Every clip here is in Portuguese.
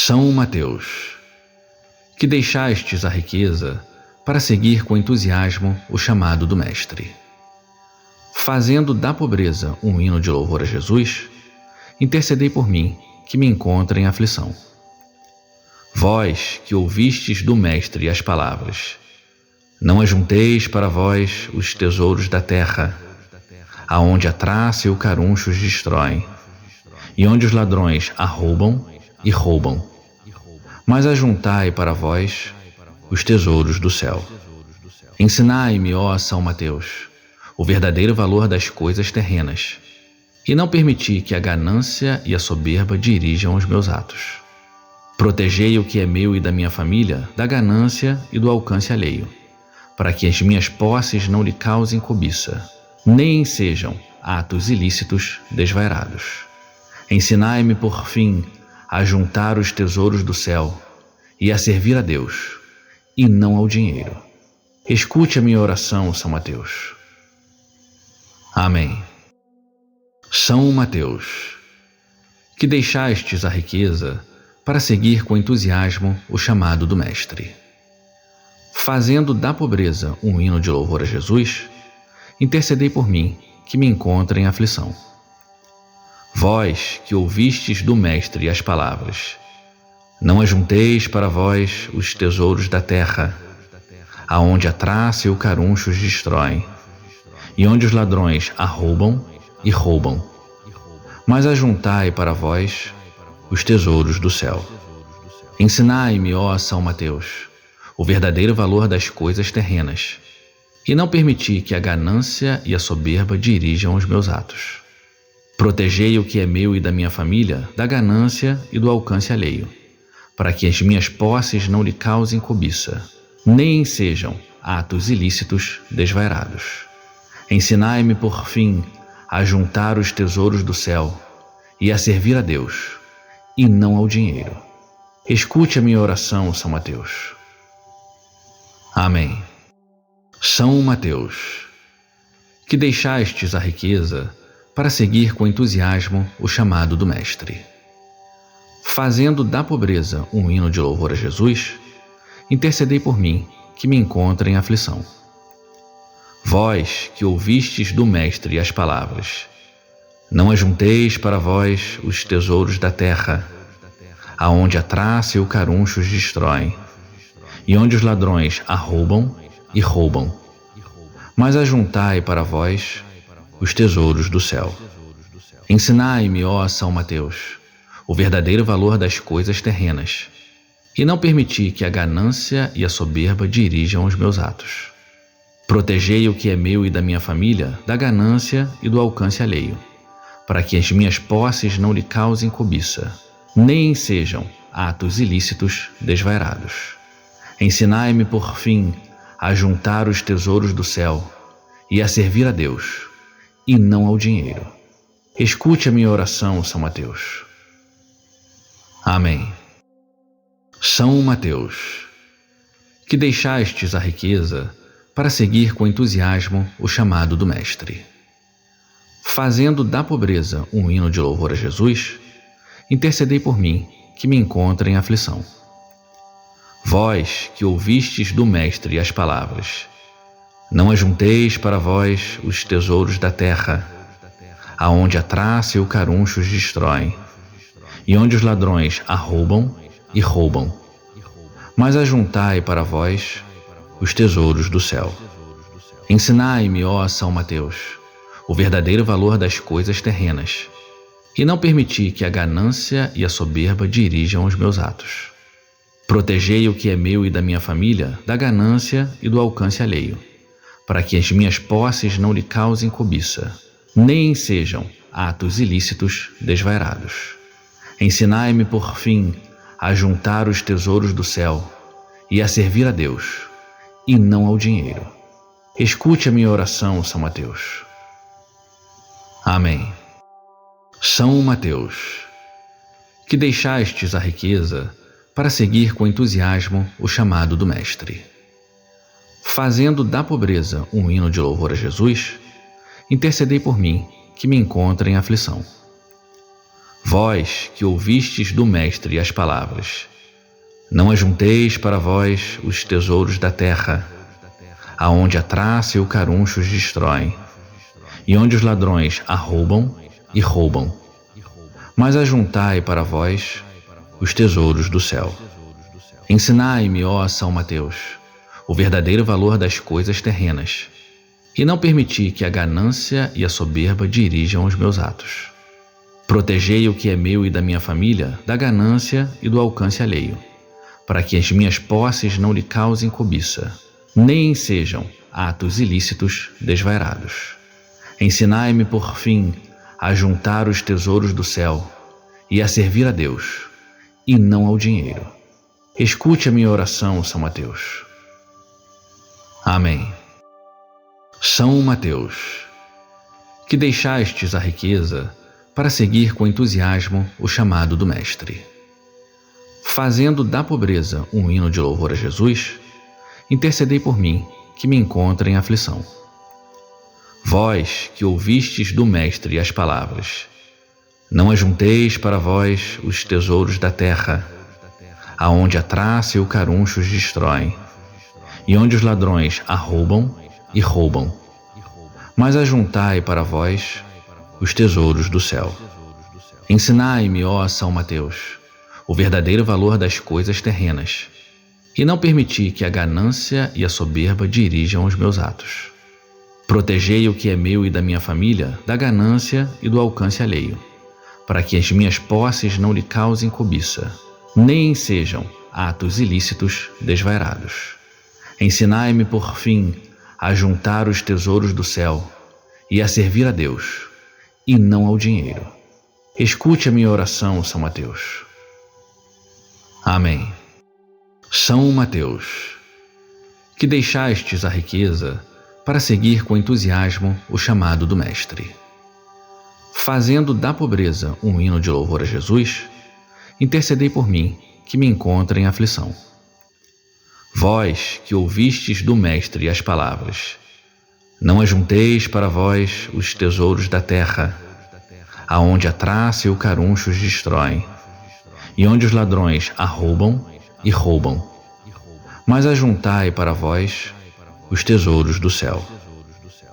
São Mateus, que deixastes a riqueza para seguir com entusiasmo o chamado do Mestre. Fazendo da pobreza um hino de louvor a Jesus, intercedei por mim, que me encontro em aflição. Vós que ouvistes do Mestre as palavras, não ajunteis para vós os tesouros da terra, aonde a traça e o caruncho os destroem, e onde os ladrões arrombam e roubam. Mas ajuntai para vós os tesouros do céu. Ensinai-me, ó São Mateus, o verdadeiro valor das coisas terrenas, e não permiti que a ganância e a soberba dirijam os meus atos. Protegei o que é meu e da minha família da ganância e do alcance alheio, para que as minhas posses não lhe causem cobiça, nem sejam atos ilícitos desvairados. Ensinai-me, por fim, a juntar os tesouros do céu e a servir a Deus, e não ao dinheiro. Escute a minha oração, São Mateus. Amém. São Mateus, que deixastes a riqueza para seguir com entusiasmo o chamado do Mestre. Fazendo da pobreza um hino de louvor a Jesus, intercedei por mim, que me encontro em aflição. Vós que ouvistes do Mestre as palavras, não ajunteis para vós os tesouros da terra, aonde a traça e o caruncho os destroem, e onde os ladrões arrombam e roubam. Mas ajuntai para vós os tesouros do céu. Ensinai-me, ó São Mateus, o verdadeiro valor das coisas terrenas, e não permiti que a ganância e a soberba dirijam os meus atos. Protegei o que é meu e da minha família da ganância e do alcance alheio, para que as minhas posses não lhe causem cobiça, nem sejam atos ilícitos desvairados. Ensinai-me, por fim, a juntar os tesouros do céu e a servir a Deus, e não ao dinheiro. Escute a minha oração, São Mateus. Amém. São Mateus, que deixastes a riqueza para seguir com entusiasmo o chamado do Mestre. Fazendo da pobreza um hino de louvor a Jesus, intercedei por mim, que me encontro em aflição. Vós que ouvistes do Mestre as palavras, não ajunteis para vós os tesouros da terra, aonde a traça e o caruncho os destroem, e onde os ladrões arrombam e roubam. Mas ajuntai para vós os tesouros do céu. Ensinai-me, ó São Mateus, o verdadeiro valor das coisas terrenas, e não permiti que a ganância e a soberba dirijam os meus atos. Protegei o que é meu e da minha família da ganância e do alcance alheio, para que as minhas posses não lhe causem cobiça, nem sejam atos ilícitos desvairados. Ensinai-me, por fim, a juntar os tesouros do céu e a servir a Deus, e não ao dinheiro. Escute a minha oração, São Mateus. Amém. São Mateus, que deixastes a riqueza para seguir com entusiasmo o chamado do Mestre. Fazendo da pobreza um hino de louvor a Jesus, intercedei por mim, que me encontro em aflição. Vós que ouvistes do Mestre as palavras, não ajunteis para vós os tesouros da terra, aonde a traça e o caruncho os destroem, e onde os ladrões arrombam e roubam. Mas ajuntai para vós os tesouros do céu. Ensinai-me, ó São Mateus, o verdadeiro valor das coisas terrenas, e não permiti que a ganância e a soberba dirijam os meus atos. Protegei o que é meu e da minha família da ganância e do alcance alheio, para que as minhas posses não lhe causem cobiça, nem sejam atos ilícitos desvairados. Ensinai-me, por fim, a juntar os tesouros do céu e a servir a Deus, e não ao dinheiro. Escute a minha oração, São Mateus. Amém. São Mateus, que deixastes a riqueza para seguir com entusiasmo o chamado do Mestre. Fazendo da pobreza um hino de louvor a Jesus, intercedei por mim, que me encontro em aflição. Vós que ouvistes do Mestre as palavras, não ajunteis para vós os tesouros da terra, aonde a traça e o caruncho os destroem, e onde os ladrões arrombam e roubam. Mas ajuntai para vós os tesouros do céu. Ensinai-me, ó São Mateus, o verdadeiro valor das coisas terrenas, e não permiti que a ganância e a soberba dirijam os meus atos. Protegei o que é meu e da minha família da ganância e do alcance alheio, para que as minhas posses não lhe causem cobiça, nem sejam atos ilícitos desvairados. Ensinai-me, por fim, a juntar os tesouros do céu e a servir a Deus, e não ao dinheiro. Escute a minha oração, São Mateus. Amém. São Mateus, que deixastes a riqueza para seguir com entusiasmo o chamado do Mestre. Fazendo da pobreza um hino de louvor a Jesus, intercedei por mim, que me encontro em aflição. Vós que ouvistes do Mestre as palavras, não ajunteis para vós os tesouros da terra, aonde a traça e o caruncho os destroem, e onde os ladrões arrombam e roubam. Mas ajuntai para vós os tesouros do céu. Ensinai-me, ó São Mateus, o verdadeiro valor das coisas terrenas, e não permiti que a ganância e a soberba dirijam os meus atos. Protegei o que é meu e da minha família da ganância e do alcance alheio, para que as minhas posses não lhe causem cobiça, nem sejam atos ilícitos desvairados. Ensinai-me, por fim, a juntar os tesouros do céu e a servir a Deus, e não ao dinheiro. Escute a minha oração, São Mateus. Amém. São Mateus, que deixastes a riqueza para seguir com entusiasmo o chamado do Mestre. Fazendo da pobreza um hino de louvor a Jesus, intercedei por mim, que me encontro em aflição. Vós que ouvistes do Mestre as palavras, não ajunteis para vós os tesouros da terra, aonde a traça e o caruncho os destroem, e onde os ladrões arrombam e roubam. Mas ajuntai para vós os tesouros do céu.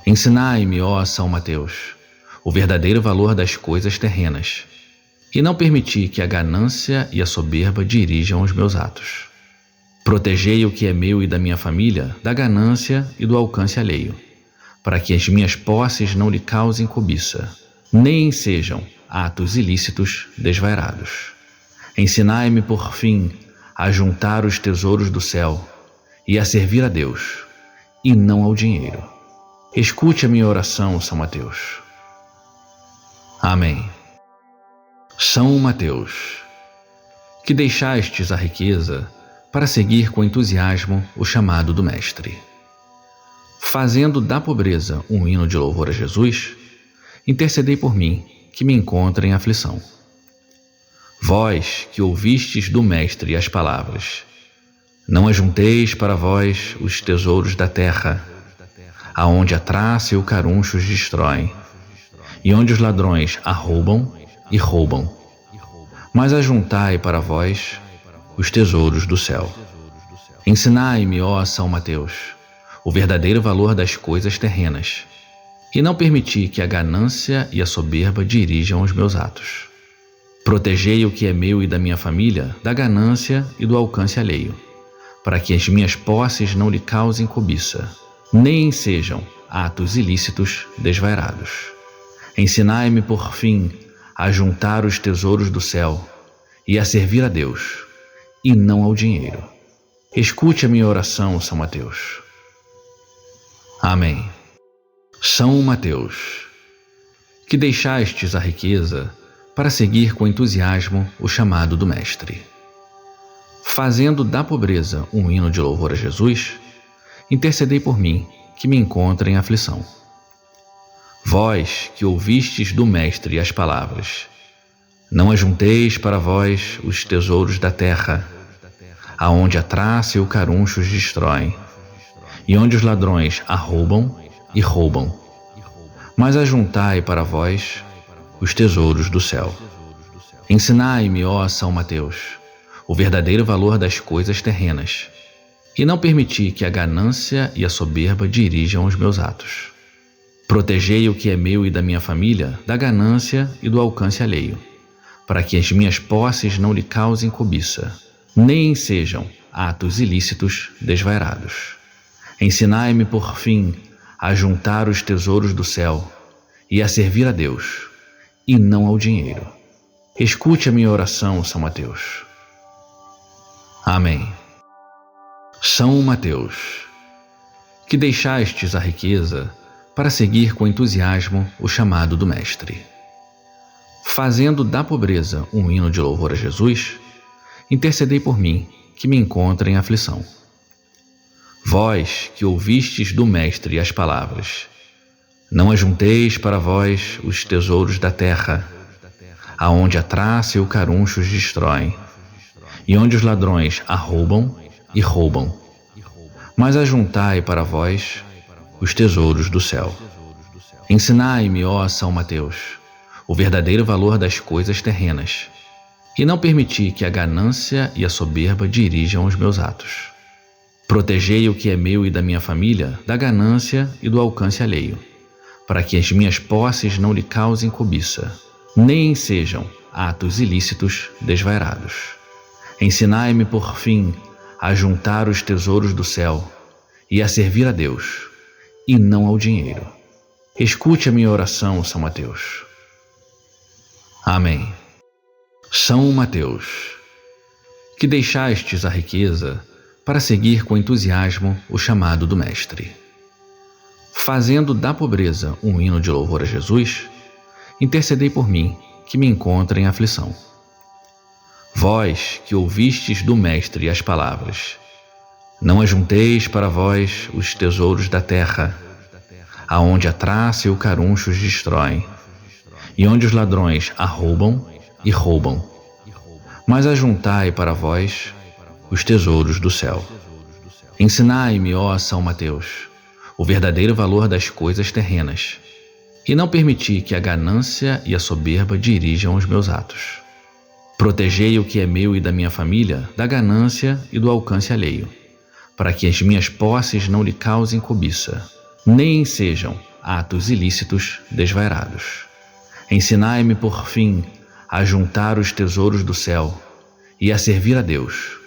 Ensinai-me, ó São Mateus, o verdadeiro valor das coisas terrenas, e não permiti que a ganância e a soberba dirijam os meus atos. Protegei o que é meu e da minha família da ganância e do alcance alheio, para que as minhas posses não lhe causem cobiça, nem sejam atos ilícitos desvairados. Ensinai-me, por fim, a juntar os tesouros do céu e a servir a Deus, e não ao dinheiro. Escute a minha oração, São Mateus. Amém. São Mateus, que deixastes a riqueza para seguir com entusiasmo o chamado do Mestre. Fazendo da pobreza um hino de louvor a Jesus, intercedei por mim, que me encontro em aflição. Vós que ouvistes do Mestre as palavras, não ajunteis para vós os tesouros da terra, aonde a traça e o caruncho os destroem, e onde os ladrões arrombam e roubam. Mas ajuntai para vós os tesouros do céu. Ensinai-me, ó São Mateus, o verdadeiro valor das coisas terrenas, e não permiti que a ganância e a soberba dirijam os meus atos. Protegei o que é meu e da minha família da ganância e do alcance alheio, para que as minhas posses não lhe causem cobiça, nem sejam atos ilícitos desvairados. Ensinai-me, por fim, a juntar os tesouros do céu e a servir a Deus, e não ao dinheiro. Escute a minha oração, São Mateus. Amém. São Mateus, que deixastes a riqueza para seguir com entusiasmo o chamado do Mestre. Fazendo da pobreza um hino de louvor a Jesus, intercedei por mim, que me encontro em aflição. Vós que ouvistes do Mestre as palavras, não ajunteis para vós os tesouros da terra, aonde a traça e o caruncho os destroem, e onde os ladrões arrombam e roubam. Mas ajuntai para vós os tesouros do céu. Ensinai-me, ó São Mateus, o verdadeiro valor das coisas terrenas, e não permiti que a ganância e a soberba dirijam os meus atos. Protegei o que é meu e da minha família da ganância e do alcance alheio, para que as minhas posses não lhe causem cobiça, nem sejam atos ilícitos desvairados. Ensinai-me, por fim, a juntar os tesouros do céu e a servir a Deus, e não ao dinheiro. Escute a minha oração, São Mateus. Amém. São Mateus, que deixastes a riqueza para seguir com entusiasmo o chamado do Mestre. Fazendo da pobreza um hino de louvor a Jesus, intercedei por mim, que me encontro em aflição. Vós que ouvistes do Mestre as palavras, não ajunteis para vós os tesouros da terra, aonde a traça e o caruncho os destroem, e onde os ladrões arrombam e roubam. Mas ajuntai para vós os tesouros do céu. Ensinai-me, ó São Mateus, o verdadeiro valor das coisas terrenas, e não permiti que a ganância e a soberba dirijam os meus atos. Protegei o que é meu e da minha família da ganância e do alcance alheio, para que as minhas posses não lhe causem cobiça, nem sejam atos ilícitos desvairados. Ensinai-me, por fim, a juntar os tesouros do céu e a servir a Deus, e não ao dinheiro. Escute a minha oração, São Mateus. Amém. São Mateus, que deixastes a riqueza para seguir com entusiasmo o chamado do Mestre. Fazendo da pobreza um hino de louvor a Jesus, intercedei por mim, que me encontro em aflição. Vós que ouvistes do Mestre as palavras, não ajunteis para vós os tesouros da terra, aonde a traça e o caruncho os destroem, e onde os ladrões arrombam e roubam. Mas ajuntai para vós os tesouros do céu. Ensinai-me, ó São Mateus, o verdadeiro valor das coisas terrenas, e não permiti que a ganância e a soberba dirijam os meus atos. Protegei o que é meu e da minha família da ganância e do alcance alheio, para que as minhas posses não lhe causem cobiça, nem sejam atos ilícitos desvairados. Ensinai-me, por fim, a juntar os tesouros do céu e a servir a Deus,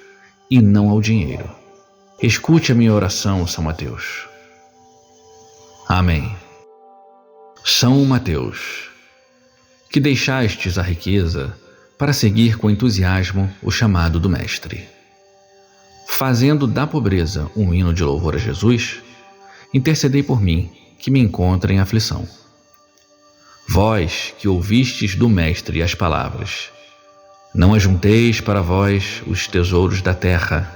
e não ao dinheiro. Escute a minha oração, São Mateus. Amém. São Mateus, que deixastes a riqueza para seguir com entusiasmo o chamado do Mestre. Fazendo da pobreza um hino de louvor a Jesus, intercedei por mim, que me encontro em aflição. Vós que ouvistes do Mestre as palavras, não ajunteis para vós os tesouros da terra,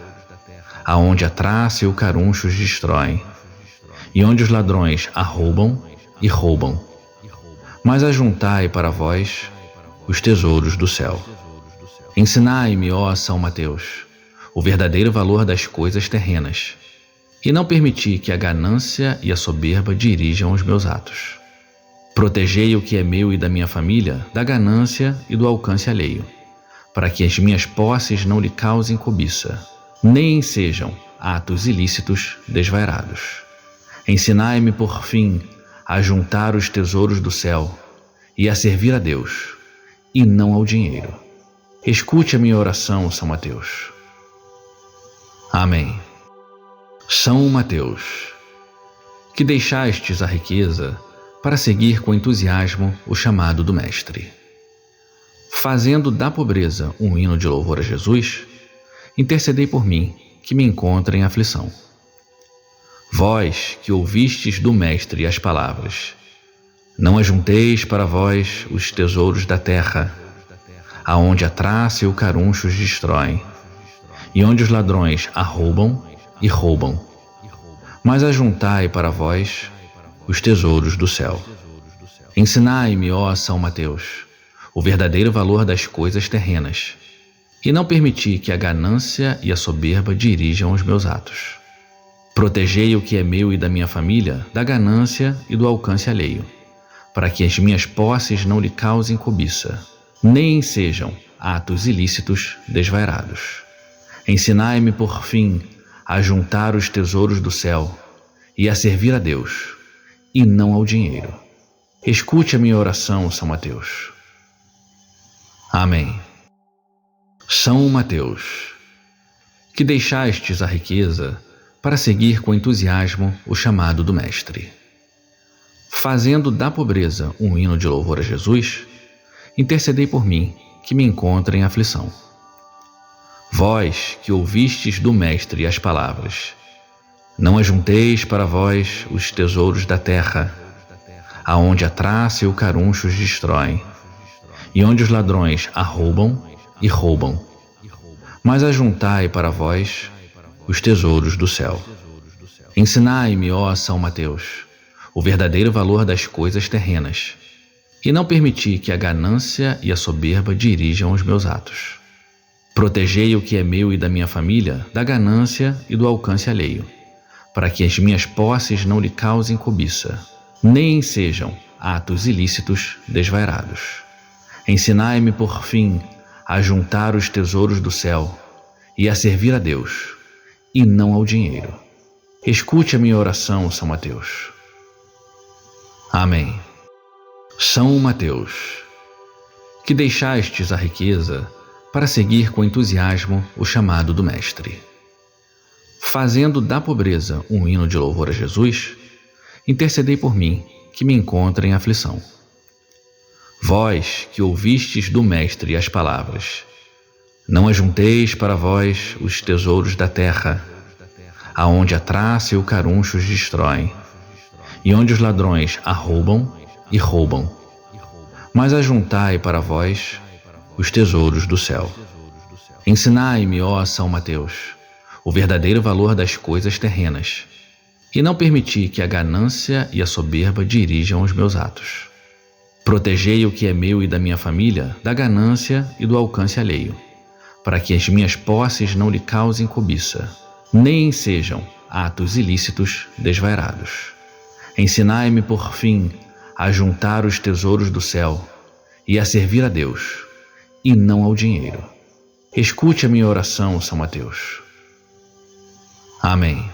aonde a traça e o caruncho os destroem, e onde os ladrões arrombam e roubam. Mas ajuntai para vós os tesouros do céu. Ensinai-me, ó São Mateus, o verdadeiro valor das coisas terrenas, e não permiti que a ganância e a soberba dirijam os meus atos. Protegei o que é meu e da minha família da ganância e do alcance alheio, para que as minhas posses não lhe causem cobiça, nem sejam atos ilícitos desvairados. Ensinai-me, por fim, a juntar os tesouros do céu e a servir a Deus, e não ao dinheiro. Escute a minha oração, São Mateus. Amém. São Mateus, que deixastes a riqueza para seguir com entusiasmo o chamado do Mestre. Fazendo da pobreza um hino de louvor a Jesus, intercedei por mim, que me encontro em aflição. Vós que ouvistes do Mestre as palavras, não ajunteis para vós os tesouros da terra, aonde a traça e o caruncho os destroem, e onde os ladrões arrombam e roubam. Mas ajuntai para vós os tesouros do céu. Ensinai-me, ó São Mateus, o verdadeiro valor das coisas terrenas, e não permiti que a ganância e a soberba dirijam os meus atos. Protegei o que é meu e da minha família da ganância e do alcance alheio, para que as minhas posses não lhe causem cobiça, nem sejam atos ilícitos desvairados. Ensinai-me, por fim, a juntar os tesouros do céu e a servir a Deus, e não ao dinheiro. Escute a minha oração, São Mateus. Amém. São Mateus, que deixastes a riqueza para seguir com entusiasmo o chamado do Mestre. Fazendo da pobreza um hino de louvor a Jesus, intercedei por mim, que me encontro em aflição. Vós que ouvistes do Mestre as palavras, não ajunteis para vós os tesouros da terra, aonde a traça e o caruncho os destroem, e onde os ladrões arrombam e roubam. Mas ajuntai para vós os tesouros do céu. Ensinai-me, ó São Mateus, o verdadeiro valor das coisas terrenas, e não permiti que a ganância e a soberba dirijam os meus atos. Protegei o que é meu e da minha família da ganância e do alcance alheio, para que as minhas posses não lhe causem cobiça, nem sejam atos ilícitos desvairados. Ensinai-me, por fim, a juntar os tesouros do céu e a servir a Deus, e não ao dinheiro. Escute a minha oração, São Mateus. Amém. São Mateus, que deixastes a riqueza para seguir com entusiasmo o chamado do Mestre. Fazendo da pobreza um hino de louvor a Jesus, intercedei por mim, que me encontro em aflição. Vós que ouvistes do Mestre as palavras, não ajunteis para vós os tesouros da terra, aonde a traça e o caruncho os destroem, e onde os ladrões arrombam e roubam. Mas ajuntai para vós os tesouros do céu. Ensinai-me, ó São Mateus, o verdadeiro valor das coisas terrenas, e não permiti que a ganância e a soberba dirijam os meus atos. Protegei o que é meu e da minha família da ganância e do alcance alheio, para que as minhas posses não lhe causem cobiça, nem sejam atos ilícitos desvairados. Ensinai-me, por fim, a juntar os tesouros do céu e a servir a Deus, e não ao dinheiro. Escute a minha oração, São Mateus. Amém.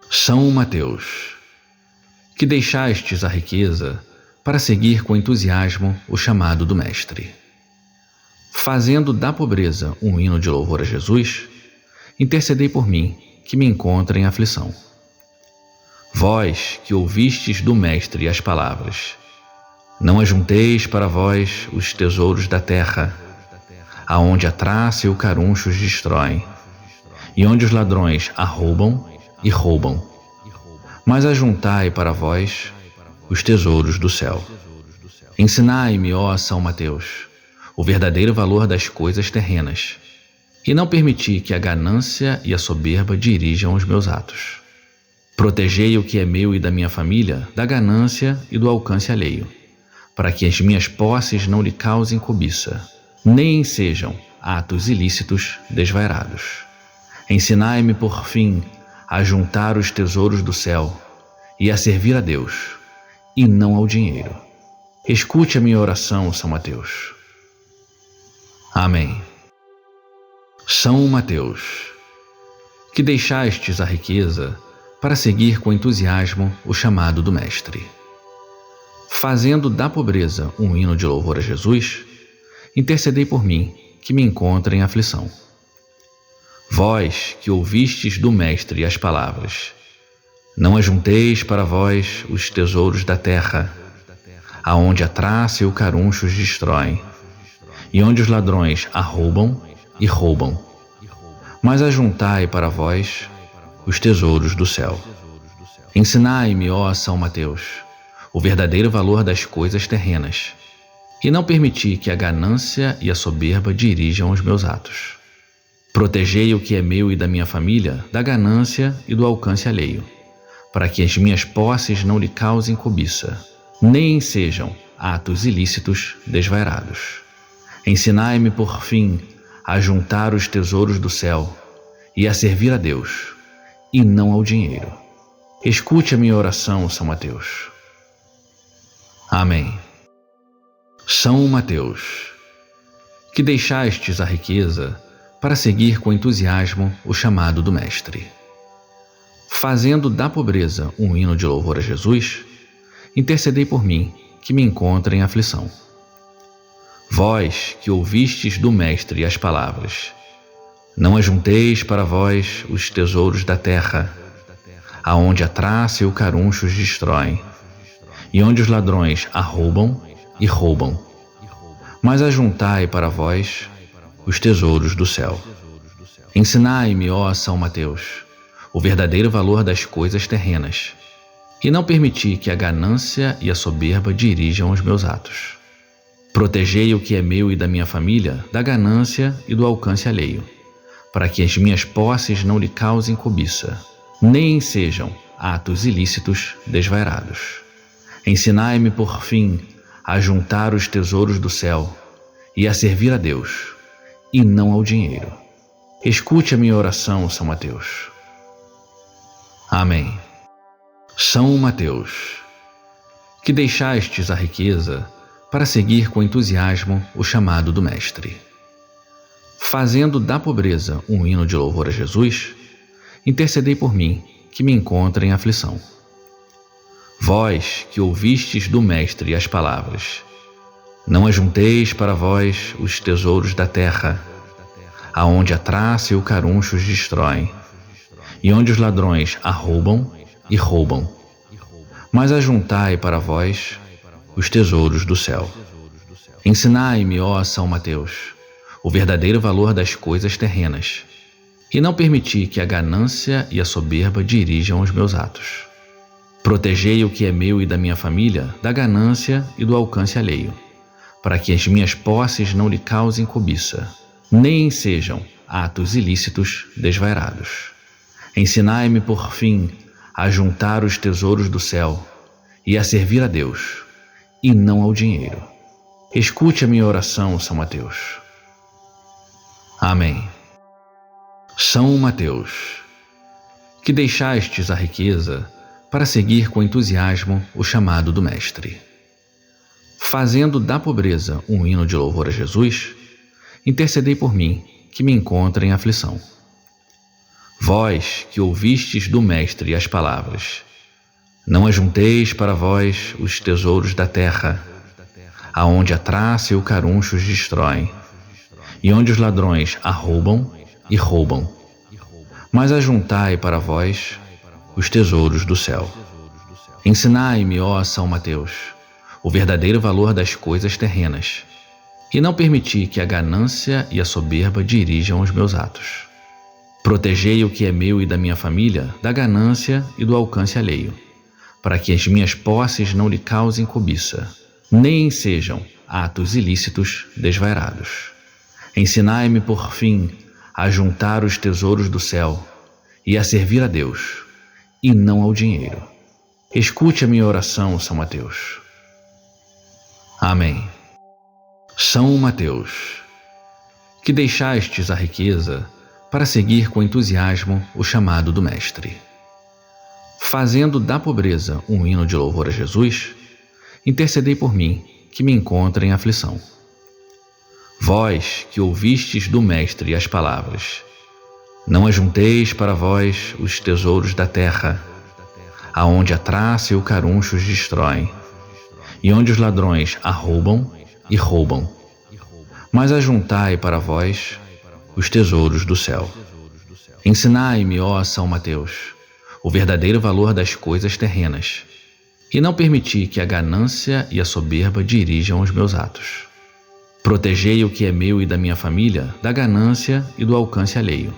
São Mateus, que deixastes a riqueza para seguir com entusiasmo o chamado do Mestre. Fazendo da pobreza um hino de louvor a Jesus, intercedei por mim, que me encontro em aflição. Vós que ouvistes do Mestre as palavras, não ajunteis para vós os tesouros da terra, aonde a traça e o caruncho os destroem, e onde os ladrões arrombam e roubam. Mas ajuntai para vós os tesouros do céu. Ensinai-me, ó São Mateus, o verdadeiro valor das coisas terrenas, e não permiti que a ganância e a soberba dirijam os meus atos. Protegei o que é meu e da minha família da ganância e do alcance alheio, para que as minhas posses não lhe causem cobiça, nem sejam atos ilícitos desvairados. Ensinai-me, por fim, a juntar os tesouros do céu e a servir a Deus, e não ao dinheiro. Escute a minha oração, São Mateus. Amém. São Mateus, que deixastes a riqueza para seguir com entusiasmo o chamado do Mestre. Fazendo da pobreza um hino de louvor a Jesus, intercedei por mim, que me encontro em aflição. Vós que ouvistes do Mestre as palavras, não ajunteis para vós os tesouros da terra, aonde a traça e o caruncho os destroem, e onde os ladrões arrombam e roubam. Mas ajuntai para vós os tesouros do céu. Ensinai-me, ó São Mateus, o verdadeiro valor das coisas terrenas, e não permiti que a ganância e a soberba dirijam os meus atos. Protegei o que é meu e da minha família da ganância e do alcance alheio, para que as minhas posses não lhe causem cobiça, nem sejam atos ilícitos desvairados. Ensinai-me, por fim, a juntar os tesouros do céu e a servir a Deus, e não ao dinheiro. Escute a minha oração, São Mateus. Amém. São Mateus, que deixastes a riqueza para seguir com entusiasmo o chamado do Mestre. Fazendo da pobreza um hino de louvor a Jesus, intercedei por mim, que me encontro em aflição. Vós que ouvistes do Mestre as palavras, não ajunteis para vós os tesouros da terra, aonde a traça e o caruncho os destroem, e onde os ladrões arrombam e roubam. Mas ajuntai para vós os tesouros do céu. Ensinai-me, ó São Mateus, o verdadeiro valor das coisas terrenas, e não permiti que a ganância e a soberba dirijam os meus atos. Protegei o que é meu e da minha família da ganância e do alcance alheio, para que as minhas posses não lhe causem cobiça, nem sejam atos ilícitos desvairados. Ensinai-me, por fim, a juntar os tesouros do céu e a servir a Deus, e não ao dinheiro. Escute a minha oração, São Mateus. Amém. São Mateus, que deixastes a riqueza para seguir com entusiasmo o chamado do Mestre. Fazendo da pobreza um hino de louvor a Jesus, intercedei por mim, que me encontro em aflição. Vós que ouvistes do Mestre as palavras, não ajunteis para vós os tesouros da terra, aonde a traça e o caruncho os destroem, e onde os ladrões arrombam e roubam. Mas ajuntai para vós os tesouros do céu. Ensinai-me, ó São Mateus, o verdadeiro valor das coisas terrenas, e não permiti que a ganância e a soberba dirijam os meus atos. Protegei o que é meu e da minha família da ganância e do alcance alheio, para que as minhas posses não lhe causem cobiça, nem sejam atos ilícitos desvairados. Ensinai-me, por fim, a juntar os tesouros do céu e a servir a Deus, e não ao dinheiro. Escute a minha oração, São Mateus. Amém. São Mateus, que deixastes a riqueza para seguir com entusiasmo o chamado do Mestre. Fazendo da pobreza um hino de louvor a Jesus, intercedei por mim, que me encontro em aflição. Vós que ouvistes do Mestre as palavras, não ajunteis para vós os tesouros da terra, aonde a traça e o caruncho os destroem, e onde os ladrões arrombam e roubam. Mas ajuntai para vós os tesouros do céu. Ensinai-me, ó São Mateus, o verdadeiro valor das coisas terrenas, e não permiti que a ganância e a soberba dirijam os meus atos. Protegei o que é meu e da minha família da ganância e do alcance alheio, para que as minhas posses não lhe causem cobiça, nem sejam atos ilícitos desvairados. Ensinai-me, por fim, a juntar os tesouros do céu e a servir a Deus, e não ao dinheiro. Escute a minha oração, São Mateus. Amém. São Mateus, que deixastes a riqueza para seguir com entusiasmo o chamado do Mestre. Fazendo da pobreza um hino de louvor a Jesus, intercedei por mim, que me encontro em aflição. Vós que ouvistes do Mestre as palavras, não ajunteis para vós os tesouros da terra, aonde a traça e o caruncho os destroem, e onde os ladrões arrombam e roubam. Mas ajuntai para vós os tesouros do céu. Ensinai-me, ó São Mateus, o verdadeiro valor das coisas terrenas, e não permiti que a ganância e a soberba dirijam os meus atos. Protegei o que é meu e da minha família da ganância e do alcance alheio,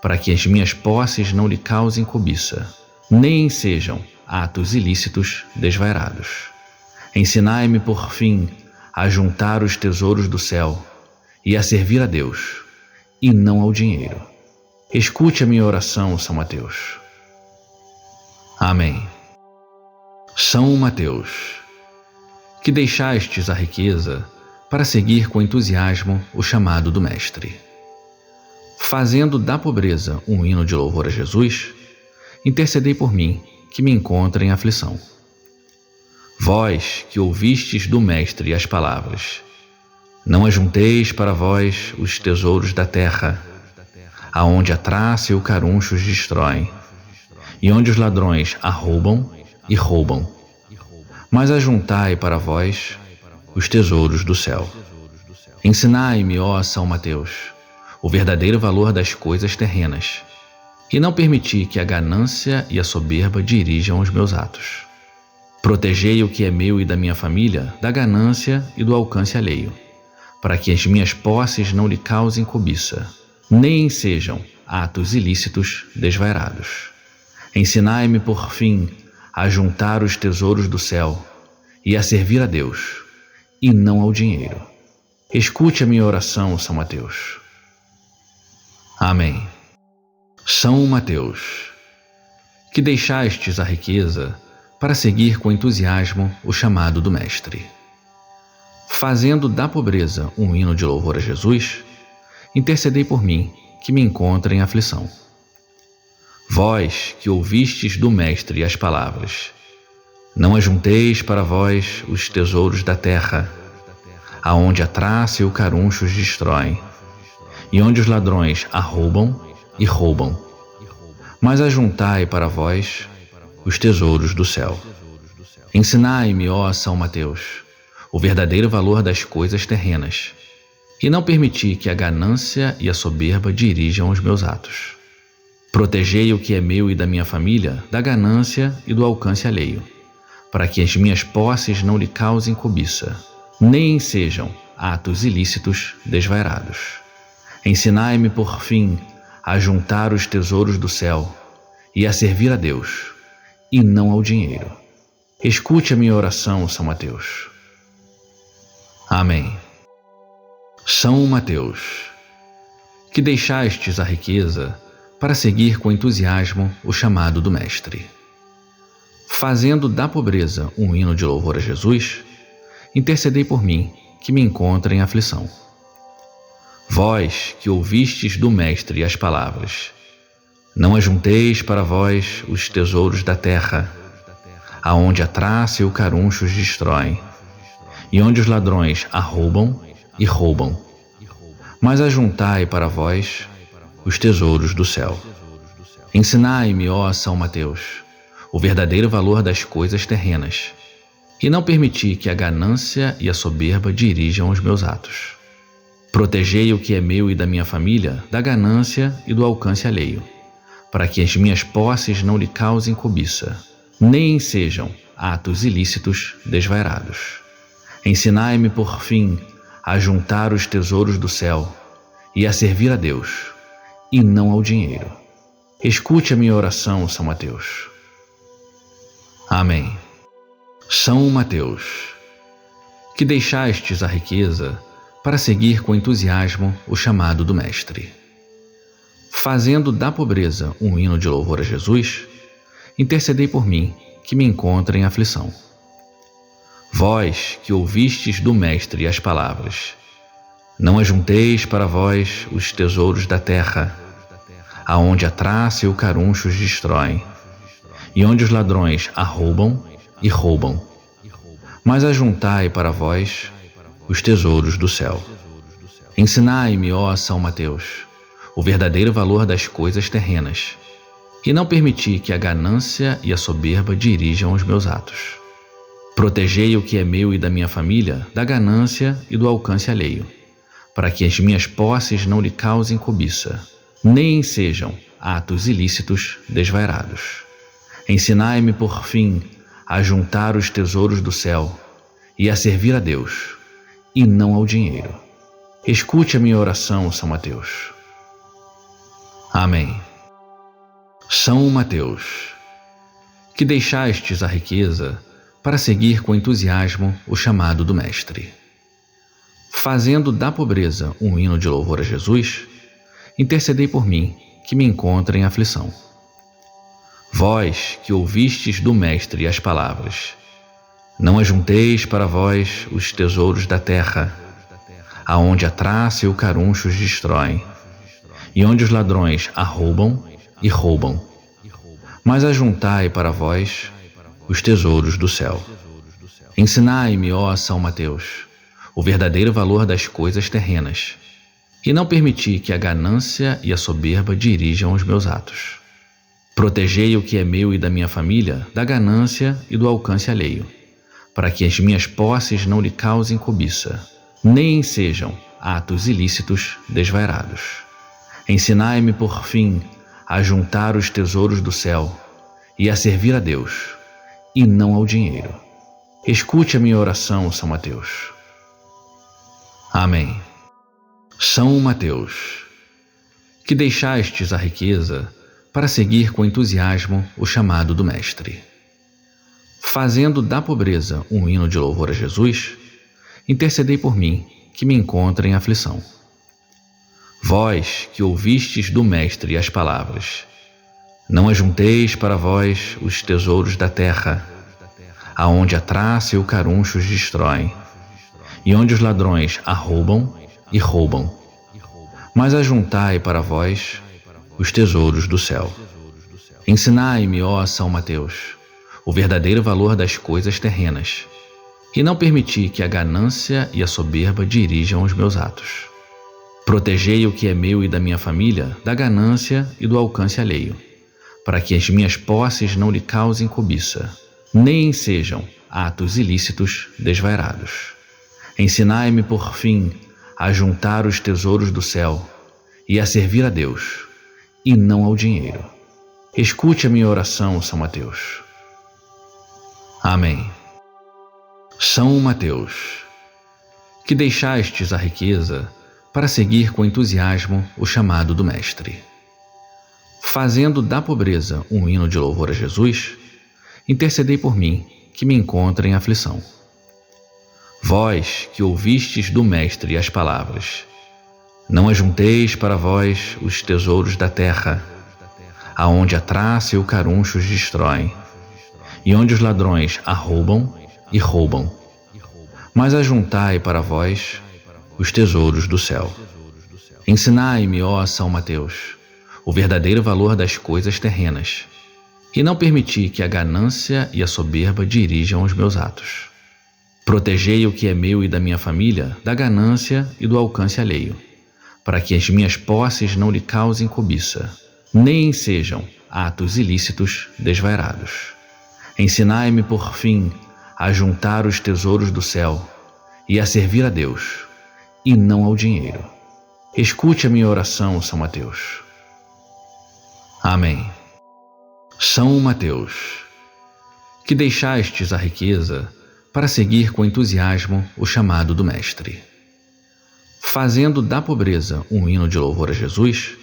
para que as minhas posses não lhe causem cobiça, nem sejam atos ilícitos desvairados. Ensinai-me, por fim, a juntar os tesouros do céu e a servir a Deus, e não ao dinheiro. Escute a minha oração, São Mateus. Amém. São Mateus, que deixastes a riqueza para seguir com entusiasmo o chamado do Mestre. Fazendo da pobreza um hino de louvor a Jesus, intercedei por mim, que me encontro em aflição. Vós que ouvistes do Mestre as palavras, não ajunteis para vós os tesouros da terra, aonde a traça e o caruncho os destroem, e onde os ladrões arrombam e roubam. Mas ajuntai para vós os tesouros do céu. Ensinai-me, ó São Mateus, o verdadeiro valor das coisas terrenas, e não permiti que a ganância e a soberba dirijam os meus atos. Protegei o que é meu e da minha família da ganância e do alcance alheio, para que as minhas posses não lhe causem cobiça, nem sejam atos ilícitos desvairados. Ensinai-me, por fim, a juntar os tesouros do céu e a servir a Deus, e não ao dinheiro. Escute a minha oração, São Mateus. Amém. São Mateus, que deixastes a riqueza para seguir com entusiasmo o chamado do Mestre. Fazendo da pobreza um hino de louvor a Jesus, intercedei por mim, que me encontre em aflição. Vós que ouvistes do Mestre as palavras, não ajunteis para vós os tesouros da terra, aonde a traça e o caruncho os destroem, e onde os ladrões arrombam e roubam. Mas ajuntai para vós os tesouros do céu. Ensinai-me, ó São Mateus, o verdadeiro valor das coisas terrenas, e não permiti que a ganância e a soberba dirijam os meus atos. Protegei o que é meu e da minha família da ganância e do alcance alheio, para que as minhas posses não lhe causem cobiça, nem sejam atos ilícitos desvairados. Ensinai-me, por fim, a juntar os tesouros do céu e a servir a Deus, e não ao dinheiro. Escute a minha oração, São Mateus. Amém. São Mateus, que deixastes a riqueza para seguir com entusiasmo o chamado do Mestre. Fazendo da pobreza um hino de louvor a Jesus, intercedei por mim, que me encontre em aflição. Vós que ouvistes do Mestre as palavras, não ajunteis para vós os tesouros da terra, aonde a traça e o caruncho os destroem, e onde os ladrões arrombam e roubam. Mas ajuntai para vós os tesouros do céu. Ensinai-me, ó São Mateus, o verdadeiro valor das coisas terrenas, e não permiti que a ganância e a soberba dirijam os meus atos. Protegei o que é meu e da minha família da ganância e do alcance alheio, para que as minhas posses não lhe causem cobiça, nem sejam atos ilícitos desvairados. Ensinai-me, por fim, a juntar os tesouros do céu e a servir a Deus, e não ao dinheiro. Escute a minha oração, São Mateus. Amém. São Mateus, que deixastes a riqueza para seguir com entusiasmo o chamado do Mestre. Fazendo da pobreza um hino de louvor a Jesus, intercedei por mim, que me encontre em aflição. Vós que ouvistes do Mestre as palavras, não ajunteis para vós os tesouros da terra, aonde a traça e o caruncho os destroem, e onde os ladrões arrombam e roubam. Mas ajuntai para vós os tesouros do céu. Ensinai-me, ó São Mateus, o verdadeiro valor das coisas terrenas, e não permiti que a ganância e a soberba dirijam os meus atos. Protegei o que é meu e da minha família da ganância e do alcance alheio, para que as minhas posses não lhe causem cobiça, nem sejam atos ilícitos desvairados. Ensinai-me, por fim, a juntar os tesouros do céu e a servir a Deus, e não ao dinheiro. Escute a minha oração, São Mateus. Amém. São Mateus, que deixastes a riqueza para seguir com entusiasmo o chamado do Mestre. Fazendo da pobreza um hino de louvor a Jesus, intercedei por mim, que me encontre em aflição. Vós que ouvistes do Mestre as palavras, não ajunteis para vós os tesouros da terra, aonde a traça e o caruncho os destroem, e onde os ladrões arrombam e roubam. Mas ajuntai para vós os tesouros do céu. Ensinai-me, ó São Mateus, o verdadeiro valor das coisas terrenas, e não permiti que a ganância e a soberba dirijam os meus atos. Protegei o que é meu e da minha família da ganância e do alcance alheio, para que as minhas posses não lhe causem cobiça, nem sejam atos ilícitos desvairados. Ensinai-me, por fim, a juntar os tesouros do céu e a servir a Deus, e não ao dinheiro. Escute a minha oração, São Mateus. Amém. São Mateus, que deixastes a riqueza para seguir com entusiasmo o chamado do Mestre. Fazendo da pobreza um hino de louvor a Jesus, intercedei por mim, que me encontro em aflição. Vós que ouvistes do Mestre as palavras, não ajunteis para vós os tesouros da terra, aonde a traça e o caruncho os destroem, e onde os ladrões arrombam e roubam. Mas ajuntai para vós os tesouros do céu. Ensinai-me, ó São Mateus, o verdadeiro valor das coisas terrenas, e não permiti que a ganância e a soberba dirijam os meus atos. Protegei o que é meu e da minha família da ganância e do alcance alheio, para que as minhas posses não lhe causem cobiça, nem sejam atos ilícitos desvairados. Ensinai-me, por fim, a juntar os tesouros do céu e a servir a Deus, e não ao dinheiro. Escute a minha oração, São Mateus. Amém. São Mateus, que deixastes a riqueza para seguir com entusiasmo o chamado do Mestre. Fazendo da pobreza um hino de louvor a Jesus, intercedei por mim, que me encontro em aflição. Vós que ouvistes do Mestre as palavras, não ajunteis para vós os tesouros da terra, aonde a traça e o caruncho os destroem, e onde os ladrões arrombam e roubam. Mas ajuntai para vós os tesouros do céu. Ensinai-me, ó São Mateus, o verdadeiro valor das coisas terrenas, e não permiti que a ganância e a soberba dirijam os meus atos. Protegei o que é meu e da minha família da ganância e do alcance alheio, para que as minhas posses não lhe causem cobiça, nem sejam atos ilícitos desvairados. Ensinai-me, por fim, a juntar os tesouros do céu e a servir a Deus, e não ao dinheiro. Escute a minha oração, São Mateus. Amém. São Mateus, que deixastes a riqueza para seguir com entusiasmo o chamado do Mestre. Fazendo da pobreza um hino de louvor a Jesus,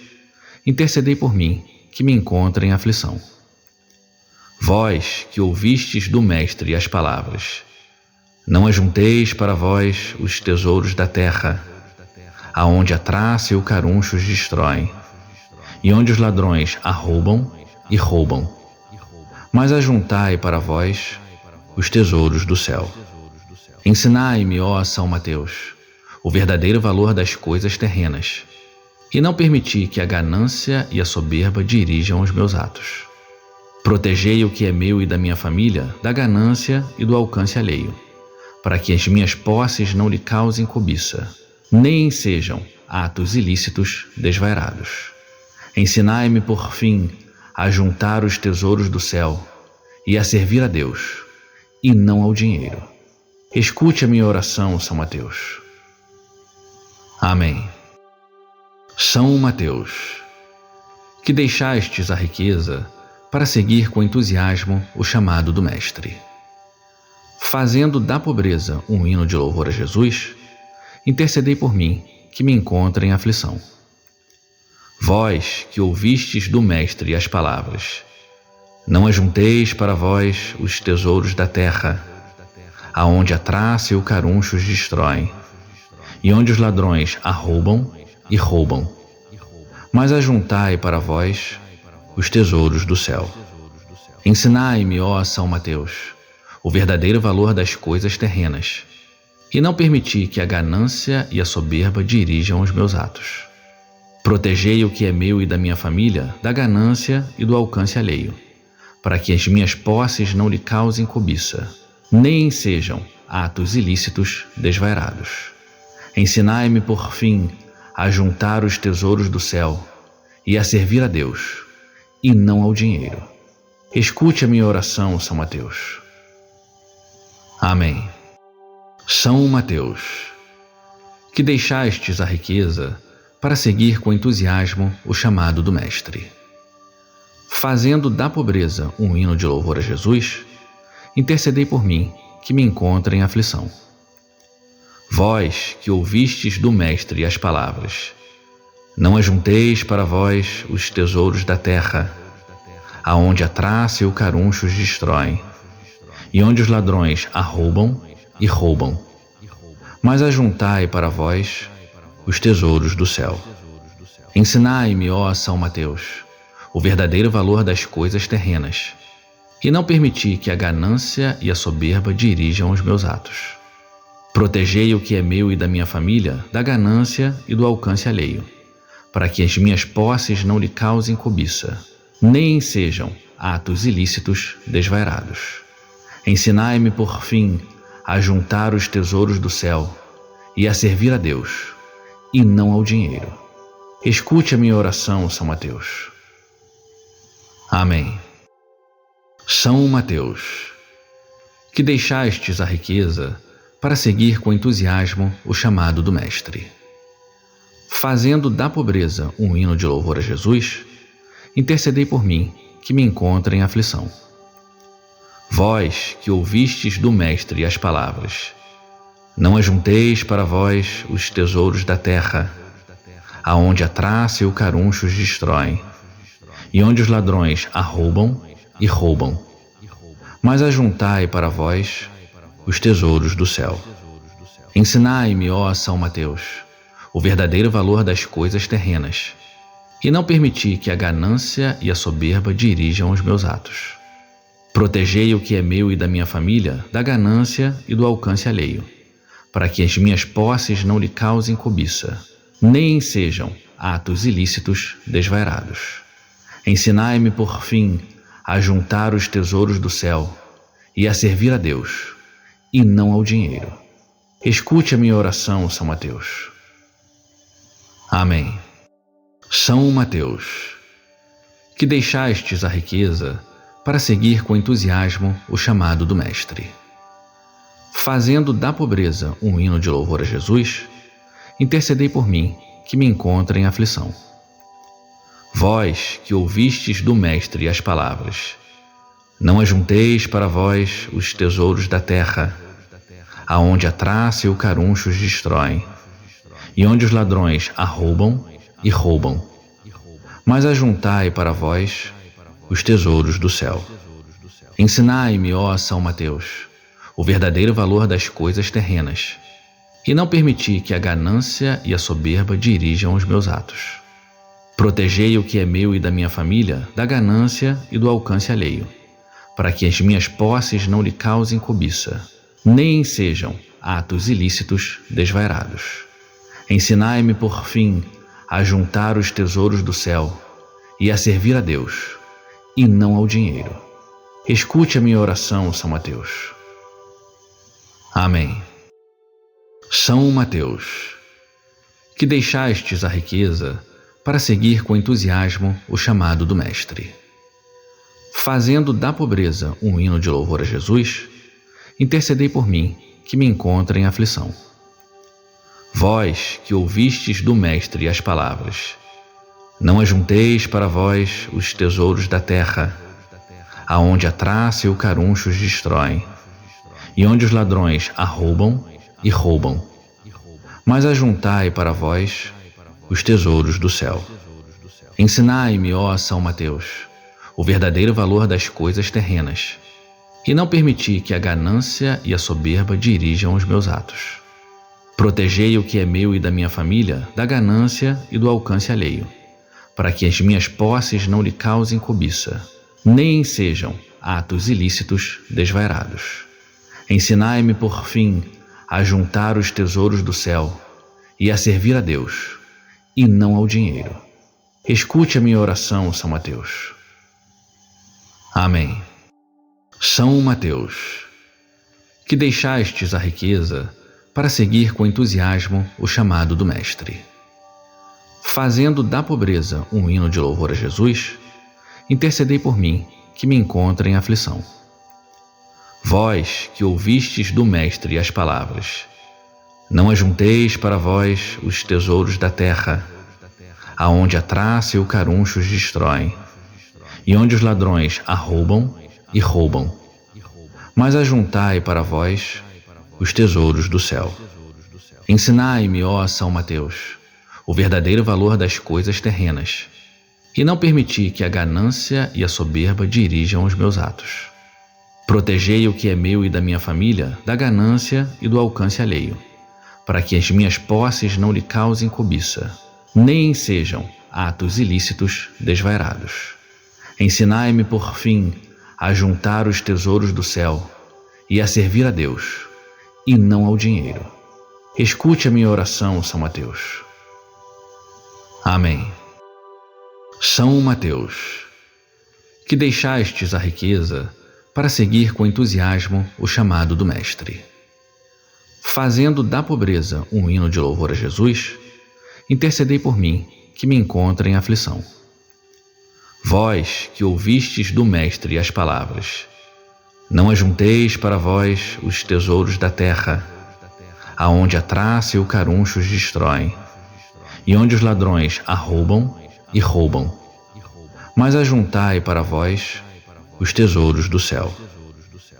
intercedei por mim, que me encontro em aflição. Vós que ouvistes do Mestre as palavras, não ajunteis para vós os tesouros da terra, aonde a traça e o caruncho os destroem, e onde os ladrões arrombam e roubam. Mas ajuntai para vós os tesouros do céu. Ensinai-me, ó São Mateus, o verdadeiro valor das coisas terrenas, e não permiti que a ganância e a soberba dirijam os meus atos. Protegei o que é meu e da minha família da ganância e do alcance alheio, para que as minhas posses não lhe causem cobiça, nem sejam atos ilícitos desvairados. Ensinai-me, por fim, a juntar os tesouros do céu e a servir a Deus, e não ao dinheiro. Escute a minha oração, São Mateus. Amém. São Mateus, que deixastes a riqueza para seguir com entusiasmo o chamado do Mestre. Fazendo da pobreza um hino de louvor a Jesus, intercedei por mim, que me encontro em aflição. Vós que ouvistes do Mestre as palavras, não ajunteis para vós os tesouros da terra, aonde a traça e o caruncho os destroem, e onde os ladrões arrombam e roubam. Mas ajuntai para vós os tesouros do céu. Ensinai-me, ó São Mateus, o verdadeiro valor das coisas terrenas, e não permiti que a ganância e a soberba dirijam os meus atos. Protegei o que é meu e da minha família da ganância e do alcance alheio, para que as minhas posses não lhe causem cobiça, nem sejam atos ilícitos desvairados. Ensinai-me, por fim, a juntar os tesouros do céu e a servir a Deus, e não ao dinheiro. Escute a minha oração, São Mateus. Amém. São Mateus, que deixastes a riqueza para seguir com entusiasmo o chamado do Mestre. Fazendo da pobreza um hino de louvor a Jesus, intercedei por mim, que me encontro em aflição. Vós que ouvistes do Mestre as palavras, não ajunteis para vós os tesouros da terra, aonde a traça e o caruncho os destroem, e onde os ladrões arrombam e roubam. Mas ajuntai para vós os tesouros do céu. Ensinai-me, ó São Mateus, o verdadeiro valor das coisas terrenas, e não permiti que a ganância e a soberba dirijam os meus atos. Protegei o que é meu e da minha família da ganância e do alcance alheio, para que as minhas posses não lhe causem cobiça, nem sejam atos ilícitos desvairados. Ensinai-me, por fim, a juntar os tesouros do céu e a servir a Deus, e não ao dinheiro. Escute a minha oração, São Mateus. Amém. São Mateus, que deixastes a riqueza para seguir com entusiasmo o chamado do Mestre. Fazendo da pobreza um hino de louvor a Jesus, intercedei por mim, que me encontro em aflição. Vós que ouvistes do Mestre as palavras, não ajunteis para vós os tesouros da terra, aonde a traça e o caruncho os destroem, e onde os ladrões arrombam e roubam. Mas ajuntai para vós os tesouros do céu. Ensinai-me, ó São Mateus, o verdadeiro valor das coisas terrenas, e não permiti que a ganância e a soberba dirijam os meus atos. Protegei o que é meu e da minha família da ganância e do alcance alheio, para que as minhas posses não lhe causem cobiça, nem sejam atos ilícitos desvairados. Ensinai-me, por fim, a juntar os tesouros do céu e a servir a Deus, e não ao dinheiro. Escute a minha oração, São Mateus. Amém. São Mateus, que deixastes a riqueza para seguir com entusiasmo o chamado do Mestre. Fazendo da pobreza um hino de louvor a Jesus, intercedei por mim, que me encontro em aflição. Vós que ouvistes do Mestre as palavras, não ajunteis para vós os tesouros da terra, aonde a traça e o caruncho os destroem, e onde os ladrões arrombam e roubam. Mas ajuntai para vós os tesouros do céu. Ensinai-me, ó São Mateus, o verdadeiro valor das coisas terrenas, e não permiti que a ganância e a soberba dirijam os meus atos. Protegei o que é meu e da minha família da ganância e do alcance alheio, para que as minhas posses não lhe causem cobiça, nem sejam atos ilícitos desvairados. Ensinai-me, por fim, a juntar os tesouros do céu e a servir a Deus, e não ao dinheiro. Escute a minha oração, São Mateus. Amém. São Mateus, que deixastes a riqueza para seguir com entusiasmo o chamado do Mestre. Fazendo da pobreza um hino de louvor a Jesus, intercedei por mim, que me encontro em aflição. Vós que ouvistes do Mestre as palavras, não ajunteis para vós os tesouros da terra, aonde a traça e o caruncho os destroem, e onde os ladrões arrombam e roubam. Mas ajuntai para vós os tesouros do céu. Ensinai-me, ó São Mateus, o verdadeiro valor das coisas terrenas, e não permiti que a ganância e a soberba dirijam os meus atos. Protegei o que é meu e da minha família da ganância e do alcance alheio, para que as minhas posses não lhe causem cobiça, nem sejam atos ilícitos desvairados. Ensinai-me, por fim, a juntar os tesouros do céu e a servir a Deus, e não ao dinheiro. Escute a minha oração, São Mateus. Amém. São Mateus, que deixastes a riqueza para seguir com entusiasmo o chamado do Mestre. Fazendo da pobreza um hino de louvor a Jesus, intercedei por mim, que me encontro em aflição. Vós que ouvistes do Mestre as palavras, não ajunteis para vós os tesouros da terra, aonde a traça e o caruncho os destroem, e onde os ladrões arrombam e roubam. Mas ajuntai para vós os tesouros do céu. Ensinai-me, ó São Mateus, o verdadeiro valor das coisas terrenas, e não permiti que a ganância e a soberba dirijam os meus atos. Protegei o que é meu e da minha família da ganância e do alcance alheio, para que as minhas posses não lhe causem cobiça, nem sejam atos ilícitos desvairados. Ensinai-me, por fim, a juntar os tesouros do céu e a servir a Deus, e não ao dinheiro. Escute a minha oração, São Mateus. Amém. São Mateus, que deixastes a riqueza para seguir com entusiasmo o chamado do Mestre. Fazendo da pobreza um hino de louvor a Jesus, intercedei por mim, que me encontro em aflição. Vós que ouvistes do Mestre as palavras, não ajunteis para vós os tesouros da terra, aonde a traça e o caruncho os destroem, e onde os ladrões arrombam e roubam. Mas ajuntai para vós os tesouros do céu.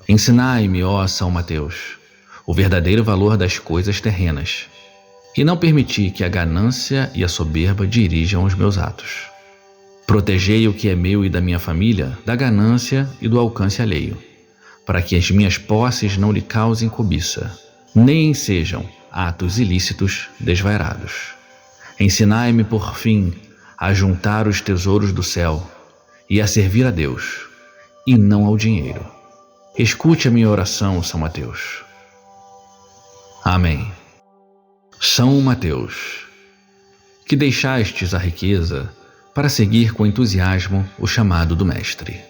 Ensinai-me, ó São Mateus, o verdadeiro valor das coisas terrenas, e não permiti que a ganância e a soberba dirijam os meus atos. Protegei o que é meu e da minha família da ganância e do alcance alheio, para que as minhas posses não lhe causem cobiça, nem sejam atos ilícitos desvairados. Ensinai-me, por fim, a juntar os tesouros do céu e a servir a Deus, e não ao dinheiro. Escute a minha oração, São Mateus. Amém. São Mateus, que deixastes a riqueza para seguir com entusiasmo o chamado do Mestre.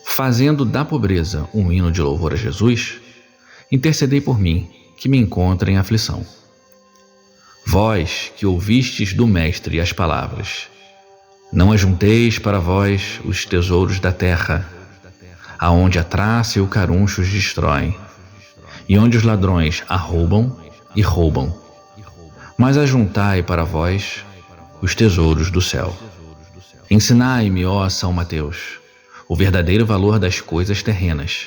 Fazendo da pobreza um hino de louvor a Jesus, intercedei por mim, que me encontro em aflição. Vós que ouvistes do Mestre as palavras, não ajunteis para vós os tesouros da terra, aonde a traça e o caruncho os destroem, e onde os ladrões arrombam e roubam. Mas ajuntai para vós os tesouros do céu. Ensinai-me, ó São Mateus, o verdadeiro valor das coisas terrenas,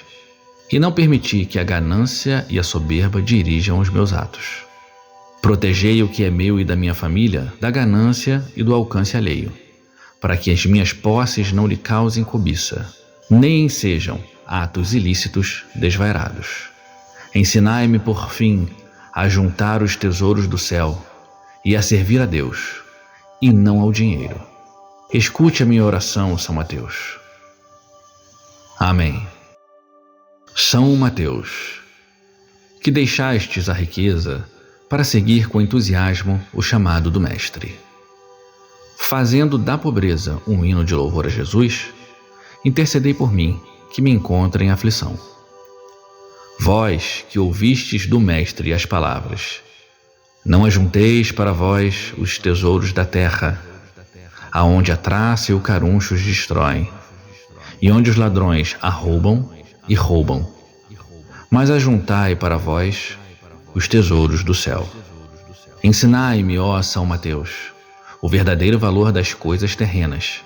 e não permiti que a ganância e a soberba dirijam os meus atos. Protegei o que é meu e da minha família da ganância e do alcance alheio, para que as minhas posses não lhe causem cobiça, nem sejam atos ilícitos desvairados. Ensinai-me, por fim, a juntar os tesouros do céu e a servir a Deus, e não ao dinheiro. Escute a minha oração, São Mateus. Amém. São Mateus, que deixastes a riqueza para seguir com entusiasmo o chamado do Mestre. Fazendo da pobreza um hino de louvor a Jesus, intercedei por mim, que me encontro em aflição. Vós que ouvistes do Mestre as palavras, não ajunteis para vós os tesouros da terra, aonde a traça e o caruncho os destroem, e onde os ladrões arrombam e roubam. Mas ajuntai para vós os tesouros do céu. Ensinai-me, ó São Mateus, o verdadeiro valor das coisas terrenas,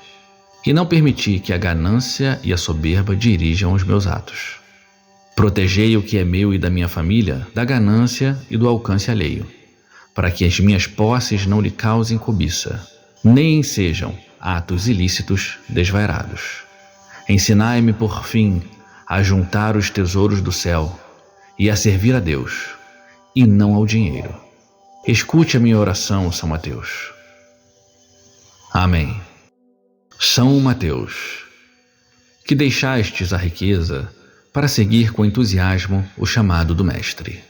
e não permiti que a ganância e a soberba dirijam os meus atos. Protegei o que é meu e da minha família da ganância e do alcance alheio, para que as minhas posses não lhe causem cobiça, nem sejam atos ilícitos desvairados. Ensinai-me, por fim, a juntar os tesouros do céu e a servir a Deus, e não ao dinheiro. Escute a minha oração, São Mateus. Amém. São Mateus, que deixastes a riqueza para seguir com entusiasmo o chamado do Mestre.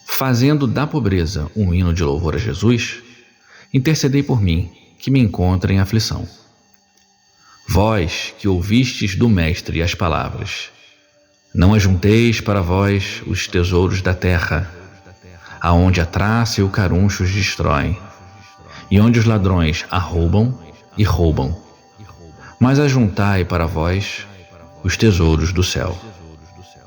Fazendo da pobreza um hino de louvor a Jesus, intercedei por mim, que me encontro em aflição. Vós que ouvistes do Mestre as palavras, Não ajunteis para vós os tesouros da terra, aonde a traça e o caruncho os destroem, e onde os ladrões arrombam e roubam. Mas ajuntai para vós os tesouros do céu.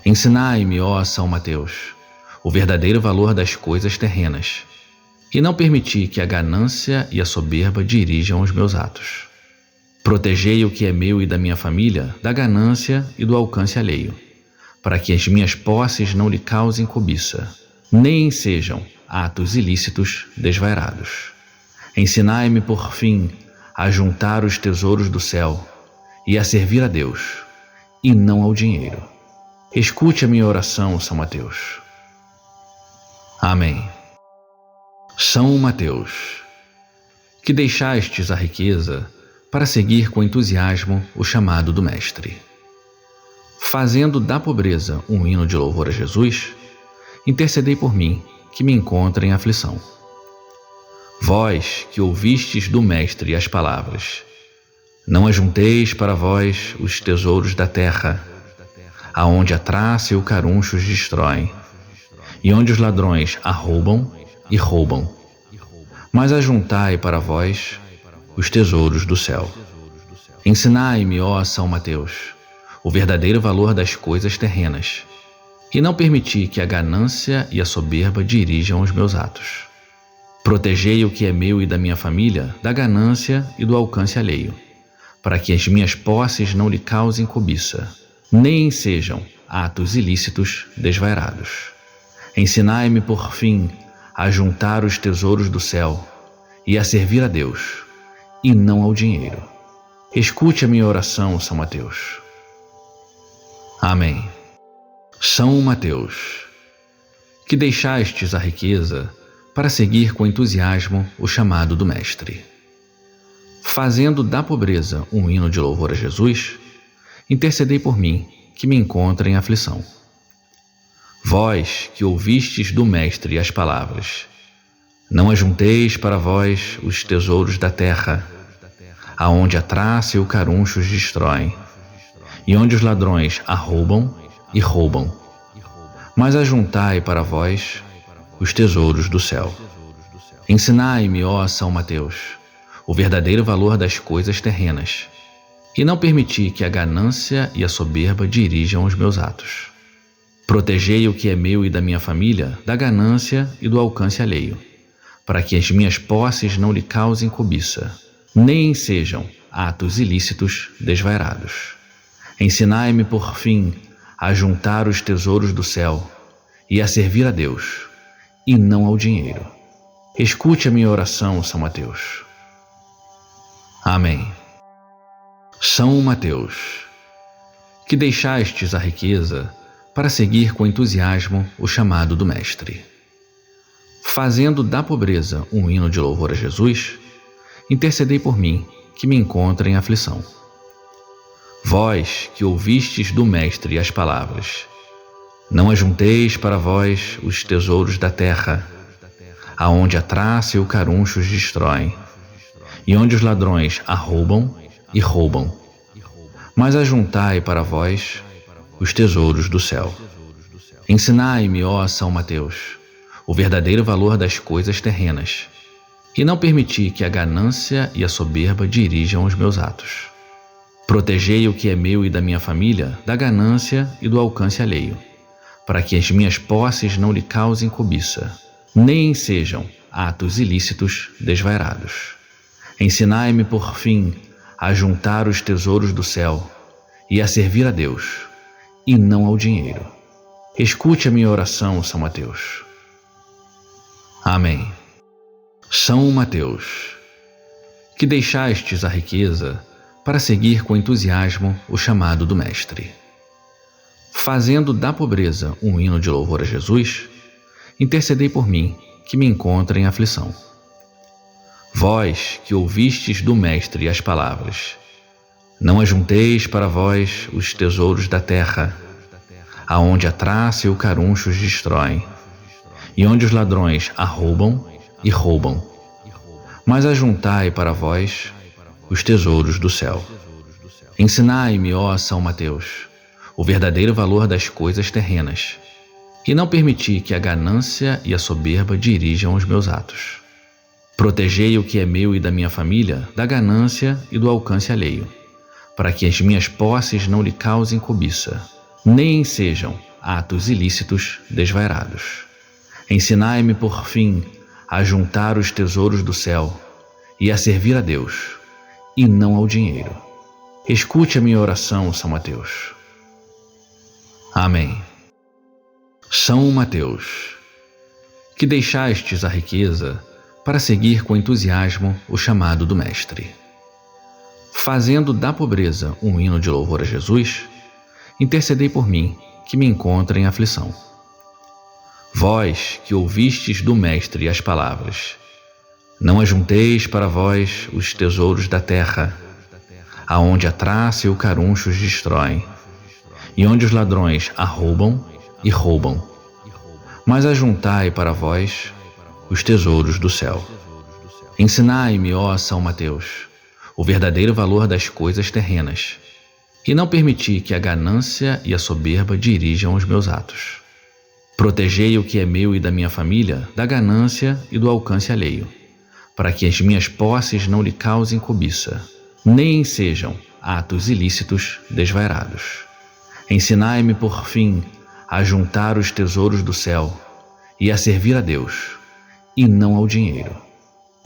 Ensinai-me, ó São Mateus, o verdadeiro valor das coisas terrenas, e não permiti que a ganância e a soberba dirijam os meus atos. Protegei o que é meu e da minha família da ganância e do alcance alheio, para que as minhas posses não lhe causem cobiça, nem sejam atos ilícitos desvairados. Ensinai-me, por fim, a juntar os tesouros do céu e a servir a Deus, e não ao dinheiro. Escute a minha oração, São Mateus. Amém. São Mateus, que deixastes a riqueza para seguir com entusiasmo o chamado do Mestre. Fazendo da pobreza um hino de louvor a Jesus, intercedei por mim, que me encontro em aflição. Vós que ouvistes do Mestre as palavras, não ajunteis para vós os tesouros da terra, aonde a traça e o caruncho os destroem, e onde os ladrões arrombam e roubam. Mas ajuntai para vós os tesouros do céu. Ensinai-me, ó São Mateus, o verdadeiro valor das coisas terrenas, e não permiti que a ganância e a soberba dirijam os meus atos. Protegei o que é meu e da minha família da ganância e do alcance alheio, para que as minhas posses não lhe causem cobiça, nem sejam atos ilícitos desvairados. Ensinai-me, por fim, a juntar os tesouros do céu e a servir a Deus, e não ao dinheiro. Escute a minha oração, São Mateus. Amém. São Mateus, que deixastes a riqueza para seguir com entusiasmo o chamado do Mestre. Fazendo da pobreza um hino de louvor a Jesus, intercedei por mim, que me encontro em aflição. Vós que ouvistes do Mestre as palavras, não ajunteis para vós os tesouros da terra, aonde a traça e o caruncho os destroem, e onde os ladrões arrombam e roubam. Mas ajuntai para vós os tesouros do céu. Ensinai-me, ó São Mateus, o verdadeiro valor das coisas terrenas, e não permiti que a ganância e a soberba dirijam os meus atos. Protegei o que é meu e da minha família da ganância e do alcance alheio, para que as minhas posses não lhe causem cobiça, nem sejam atos ilícitos desvairados. Ensinai-me, por fim, a juntar os tesouros do céu e a servir a Deus, e não ao dinheiro. Escute a minha oração, São Mateus. Amém. São Mateus, que deixastes a riqueza para seguir com entusiasmo o chamado do Mestre. Fazendo da pobreza um hino de louvor a Jesus, intercedei por mim, que me encontro em aflição. Vós que ouvistes do Mestre as palavras, não ajunteis para vós os tesouros da terra, aonde a traça e o caruncho os destroem, e onde os ladrões arrombam e roubam. Mas ajuntai para vós os tesouros do céu. Ensinai-me, ó São Mateus, o verdadeiro valor das coisas terrenas, e não permiti que a ganância e a soberba dirijam os meus atos. Protegei o que é meu e da minha família da ganância e do alcance alheio, para que as minhas posses não lhe causem cobiça, nem sejam atos ilícitos desvairados. Ensinai-me, por fim, a juntar os tesouros do céu e a servir a Deus, e não ao dinheiro. Escute a minha oração, São Mateus. Amém. São Mateus, que deixastes a riqueza para seguir com entusiasmo o chamado do Mestre. Fazendo da pobreza um hino de louvor a Jesus, intercedei por mim, que me encontro em aflição. Vós que ouvistes do Mestre as palavras, não ajunteis para vós os tesouros da terra, aonde a traça e o caruncho os destroem, e onde os ladrões arrombam e roubam. Mas ajuntai para vós os tesouros do céu. Ensinai-me, ó São Mateus, o verdadeiro valor das coisas terrenas, e não permiti que a ganância e a soberba dirijam os meus atos. Protegei o que é meu e da minha família da ganância e do alcance alheio, para que as minhas posses não lhe causem cobiça, nem sejam atos ilícitos desvairados. Ensinai-me, por fim, a juntar os tesouros do céu e a servir a Deus, e não ao dinheiro. Escute a minha oração, São Mateus. Amém. São Mateus, que deixastes a riqueza para seguir com entusiasmo o chamado do Mestre. Fazendo da pobreza um hino de louvor a Jesus, intercedei por mim, que me encontro em aflição. Vós que ouvistes do Mestre as palavras, não ajunteis para vós os tesouros da terra, aonde a traça e o caruncho os destroem, e onde os ladrões arrombam e roubam. Mas ajuntai para vós os tesouros do céu. Ensinai-me, ó São Mateus, o verdadeiro valor das coisas terrenas, e não permiti que a ganância e a soberba dirijam os meus atos. Protegei o que é meu e da minha família da ganância e do alcance alheio, para que as minhas posses não lhe causem cobiça, nem sejam atos ilícitos desvairados. Ensinai-me, por fim, a juntar os tesouros do céu e a servir a Deus, e não ao dinheiro.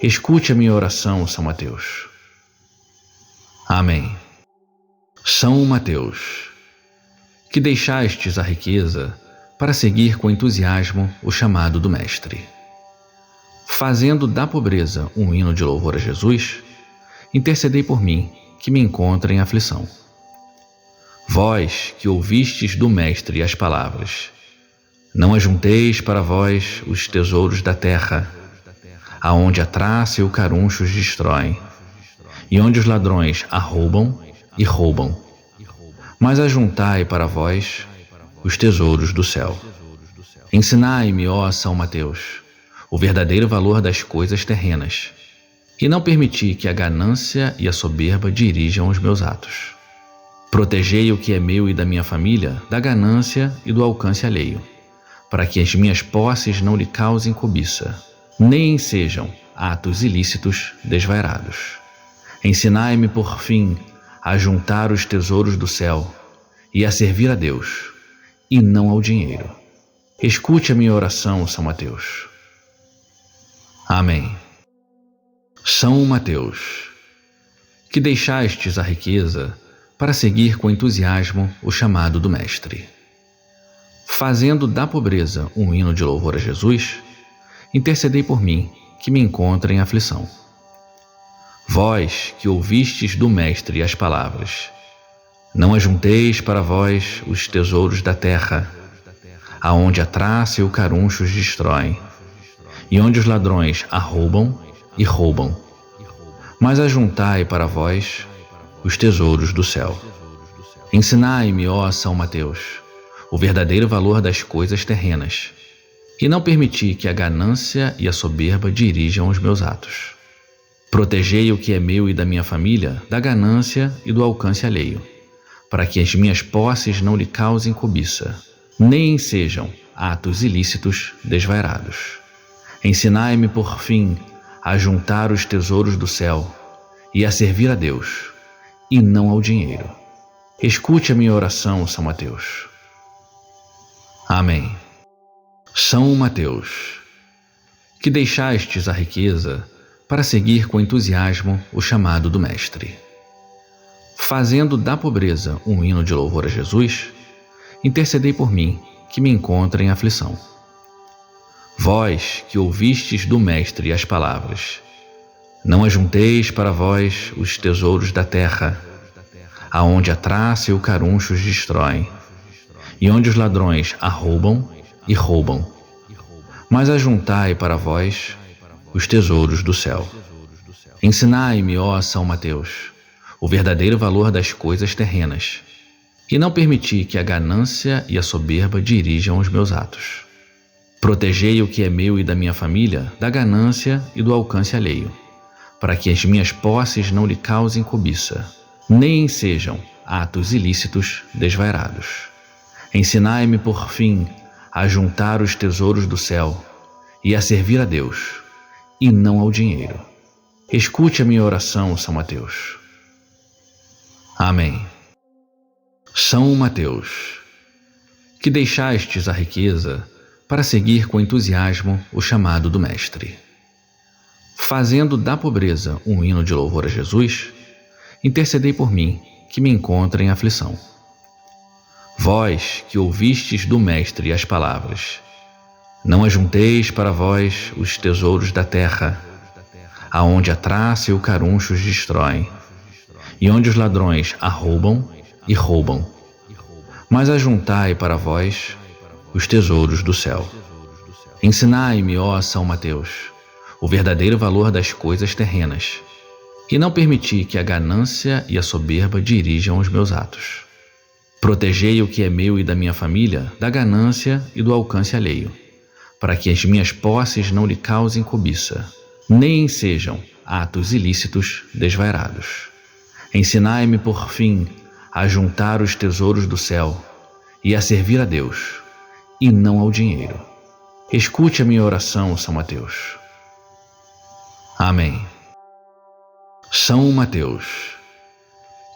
Escute a minha oração, São Mateus. Amém. São Mateus, que deixastes a riqueza para seguir com entusiasmo o chamado do Mestre. Fazendo da pobreza um hino de louvor a Jesus, intercedei por mim, que me encontro em aflição. Vós que ouvistes do Mestre as palavras, não ajunteis para vós os tesouros da terra, aonde a traça e o caruncho os destroem, e onde os ladrões arrombam e roubam. Mas ajuntai para vós os tesouros do céu. Ensinai-me, ó São Mateus, o verdadeiro valor das coisas terrenas, e não permiti que a ganância e a soberba dirijam os meus atos. Protegei o que é meu e da minha família da ganância e do alcance alheio, para que as minhas posses não lhe causem cobiça, nem sejam atos ilícitos desvairados. Ensinai-me, por fim, a juntar os tesouros do céu e a servir a Deus, e não ao dinheiro. Escute a minha oração, São Mateus. Amém. São Mateus, que deixastes a riqueza para seguir com entusiasmo o chamado do Mestre. Fazendo da pobreza um hino de louvor a Jesus, intercedei por mim, que me encontro em aflição. Vós que ouvistes do Mestre as palavras, não ajunteis para vós os tesouros da terra, aonde a traça e o caruncho os destroem, e onde os ladrões arrombam e roubam. Mas ajuntai para vós os tesouros do céu. Ensinai-me, ó São Mateus, o verdadeiro valor das coisas terrenas, e não permiti que a ganância e a soberba dirijam os meus atos. Protegei o que é meu e da minha família da ganância e do alcance alheio, para que as minhas posses não lhe causem cobiça, nem sejam atos ilícitos desvairados. Ensinai-me, por fim, a juntar os tesouros do céu e a servir a Deus, e não ao dinheiro. Escute a minha oração, São Mateus. Amém. São Mateus, que deixastes a riqueza para seguir com entusiasmo o chamado do Mestre. Fazendo da pobreza um hino de louvor a Jesus, intercedei por mim, que me encontro em aflição. Vós que ouvistes do Mestre as palavras, não ajunteis para vós os tesouros da terra, aonde a traça e o caruncho os destroem, e onde os ladrões arrombam e roubam. Mas ajuntai para vós os tesouros do céu. Ensinai-me, ó São Mateus, o verdadeiro valor das coisas terrenas, e não permiti que a ganância e a soberba dirijam os meus atos. Protegei o que é meu e da minha família da ganância e do alcance alheio, para que as minhas posses não lhe causem cobiça, nem sejam atos ilícitos desvairados. Ensinai-me, por fim, a juntar os tesouros do céu e a servir a Deus, e não ao dinheiro. Escute a minha oração, São Mateus. Amém. São Mateus, que deixastes a riqueza para seguir com entusiasmo o chamado do Mestre. Fazendo da pobreza um hino de louvor a Jesus, intercedei por mim, que me encontro em aflição. Vós que ouvistes do Mestre as palavras, não ajunteis para vós os tesouros da terra, aonde a traça e o caruncho os destroem, e onde os ladrões arrombam e roubam. Mas ajuntai para vós os tesouros do céu. Ensinai-me, ó São Mateus, o verdadeiro valor das coisas terrenas, e não permiti que a ganância e a soberba dirijam os meus atos. Protegei o que é meu e da minha família da ganância e do alcance alheio, para que as minhas posses não lhe causem cobiça, nem sejam atos ilícitos desvairados. Ensinai-me, por fim, a juntar os tesouros do céu e a servir a Deus, e não ao dinheiro. Escute a minha oração, São Mateus. Amém. São Mateus,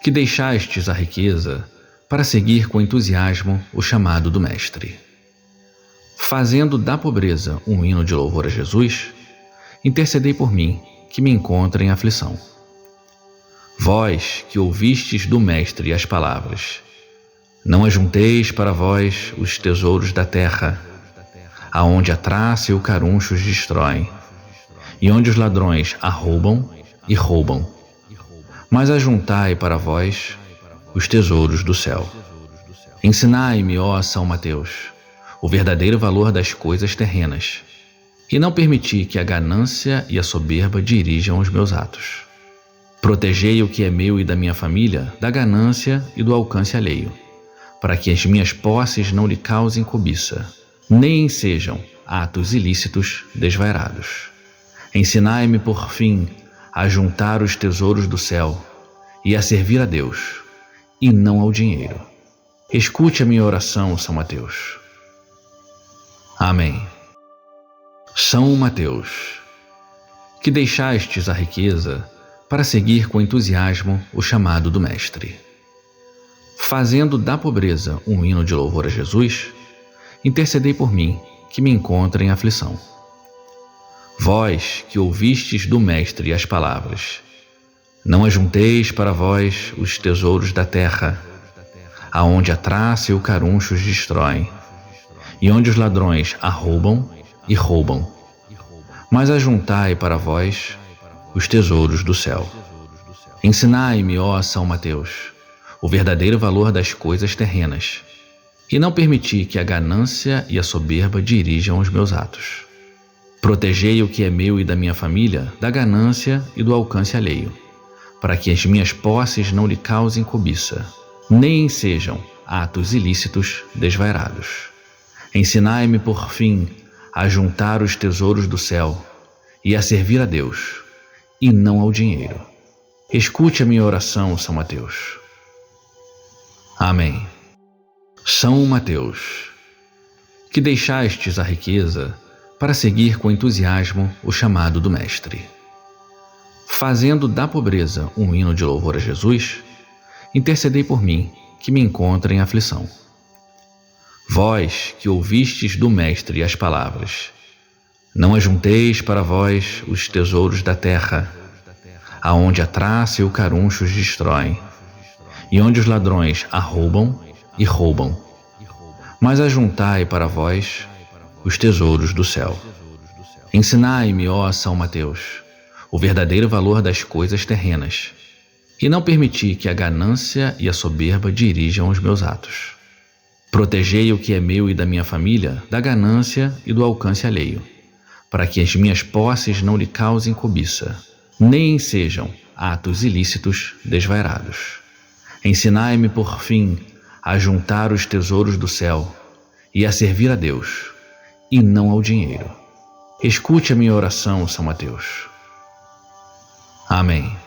que deixastes a riqueza para seguir com entusiasmo o chamado do Mestre. Fazendo da pobreza um hino de louvor a Jesus, intercedei por mim, que me encontro em aflição. Vós que ouvistes do Mestre as palavras, não ajunteis para vós os tesouros da terra, aonde a traça e o caruncho os destroem, e onde os ladrões arrombam e roubam. Mas ajuntai para vós os tesouros do céu. Ensinai-me, ó São Mateus, o verdadeiro valor das coisas terrenas, e não permiti que a ganância e a soberba dirijam os meus atos. Protegei o que é meu e da minha família da ganância e do alcance alheio, para que as minhas posses não lhe causem cobiça, nem sejam atos ilícitos desvairados. Ensinai-me, por fim, a juntar os tesouros do céu e a servir a Deus, e não ao dinheiro. Escute a minha oração, São Mateus. Amém. São Mateus, que deixastes a riqueza para seguir com entusiasmo o chamado do Mestre. Fazendo da pobreza um hino de louvor a Jesus, intercedei por mim, que me encontro em aflição. Vós que ouvistes do Mestre as palavras, não ajunteis para vós os tesouros da terra, aonde a traça e o caruncho os destroem, e onde os ladrões arrombam e roubam. Mas ajuntai para vós os tesouros do céu. Ensinai-me, ó São Mateus, o verdadeiro valor das coisas terrenas, e não permiti que a ganância e a soberba dirijam os meus atos. Protegei o que é meu e da minha família da ganância e do alcance alheio, para que as minhas posses não lhe causem cobiça, nem sejam atos ilícitos desvairados. Ensinai-me, por fim, a juntar os tesouros do céu e a servir a Deus, e não ao dinheiro. Escute a minha oração, São Mateus. Amém. São Mateus, que deixastes a riqueza para seguir com entusiasmo o chamado do Mestre. Fazendo da pobreza um hino de louvor a Jesus, intercedei por mim, que me encontro em aflição. Vós que ouvistes do Mestre as palavras, não ajunteis para vós os tesouros da terra, aonde a traça e o caruncho os destroem, e onde os ladrões arrombam e roubam. Mas ajuntai para vós os tesouros do céu. Ensinai-me, ó São Mateus, o verdadeiro valor das coisas terrenas, e não permiti que a ganância e a soberba dirijam os meus atos. Protegei o que é meu e da minha família da ganância e do alcance alheio, para que as minhas posses não lhe causem cobiça, nem sejam atos ilícitos desvairados. Ensinai-me, por fim, a juntar os tesouros do céu e a servir a Deus, e não ao dinheiro. Escute a minha oração, São Mateus. Amém.